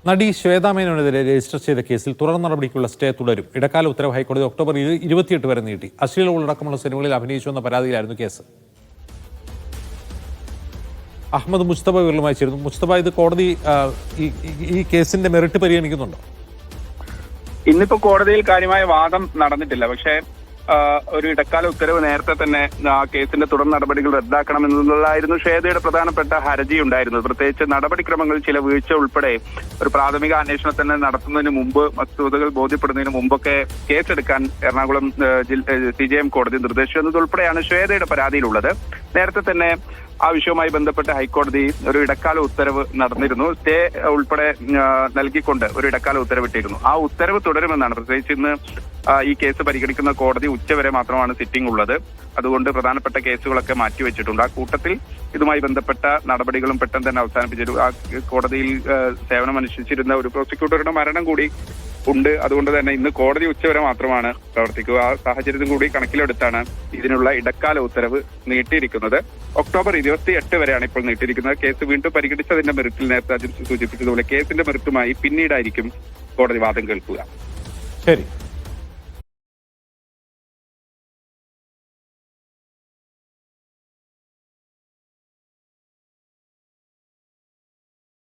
നടി ശ്വേതാ മേനോനെതിരെ രജിസ്റ്റർ ചെയ്ത കേസിൽ തുടർ നടപടിക്കുള്ള സ്റ്റേ തുടരും. ഇടക്കാല ഉത്തരവ് ഹൈക്കോടതി ഒക്ടോബർ 28 വരെ നീട്ടി. അശ്ലീല ഉള്ളടക്കമുള്ള സിനിമകളിൽ അഭിനയിച്ചുവെന്ന പരാതിയിലായിരുന്നു കേസ്. അഹമ്മദ് മുസ്തഫ വിവരങ്ങളുമായി ചേരുന്നു. മുസ്തഫ, ഇത് കോടതി ഈ കേസിന്റെ മെറിറ്റ് പരിഗണിക്കുന്നുണ്ടോ? ഇന്നിപ്പോ കോടതിയിൽ കാര്യമായ വാദം നടന്നിട്ടില്ല. പക്ഷേ ഒരു ഇടക്കാല ഉത്തരവ് നേരത്തെ തന്നെ ആ കേസിന്റെ തുടർ നടപടികൾ റദ്ദാക്കണമെന്നുള്ളതായിരുന്നു ശ്വേതയുടെ പ്രധാനപ്പെട്ട ഹർജി ഉണ്ടായിരുന്നത്. പ്രത്യേകിച്ച് നടപടിക്രമങ്ങളിൽ ചില വീഴ്ച ഉൾപ്പെടെ ഒരു പ്രാഥമിക അന്വേഷണം തന്നെ നടത്തുന്നതിന് മുമ്പ്, വസ്തുതകൾ ബോധ്യപ്പെടുന്നതിന് മുമ്പൊക്കെ കേസെടുക്കാൻ എറണാകുളം CJM കോടതി നിർദ്ദേശിച്ചതുൾപ്പെടെയാണ് ശ്വേതയുടെ പരാതിയിലുള്ളത്. നേരത്തെ തന്നെ ആ വിഷയവുമായി ബന്ധപ്പെട്ട് ഹൈക്കോടതി ഒരു ഇടക്കാല ഉത്തരവ് നടന്നിരുന്നു. സ്റ്റേ ഉൾപ്പെടെ നൽകിക്കൊണ്ട് ഒരു ഇടക്കാല ഉത്തരവിട്ടിരുന്നു. ആ ഉത്തരവ് തുടരുമെന്നാണ്. പ്രത്യേകിച്ച് ഇന്ന് ഈ കേസ് പരിഗണിക്കുന്ന കോടതി ഉച്ചവരെ മാത്രമാണ് സിറ്റിംഗ് ഉള്ളത്. അതുകൊണ്ട് പ്രധാനപ്പെട്ട കേസുകളൊക്കെ മാറ്റിവെച്ചിട്ടുണ്ട്. ആ കൂട്ടത്തിൽ ഇതുമായി ബന്ധപ്പെട്ട നടപടികളും പെട്ടെന്ന് തന്നെ അവസാനിപ്പിച്ചിരുന്നു. ആ കോടതിയിൽ സേവനമനുഷ്ഠിച്ചിരുന്ന ഒരു പ്രോസിക്യൂട്ടറുടെ മരണം കൂടി ഉണ്ട്. അതുകൊണ്ട് തന്നെ ഇന്ന് കോടതി ഉച്ചവരെ മാത്രമാണ് പ്രവർത്തിക്കുക. ആ സാഹചര്യത്തിൽ കൂടി കണക്കിലെടുത്താണ് ഇതിനുള്ള ഇടക്കാല ഉത്തരവ് നീട്ടിയിരിക്കുന്നത്. ഒക്ടോബർ 28 വരെയാണ് ഇപ്പോൾ നീട്ടിയിരിക്കുന്നത്. കേസ് വീണ്ടും പരിഗണിച്ചതിന്റെ മെറിറ്റിൽ നേരത്തെ സൂചിപ്പിച്ചതുപോലെ കേസിന്റെ മെറിറ്റുമായി പിന്നീടായിരിക്കും കോടതി വാദം കേൾക്കുക. ശരി.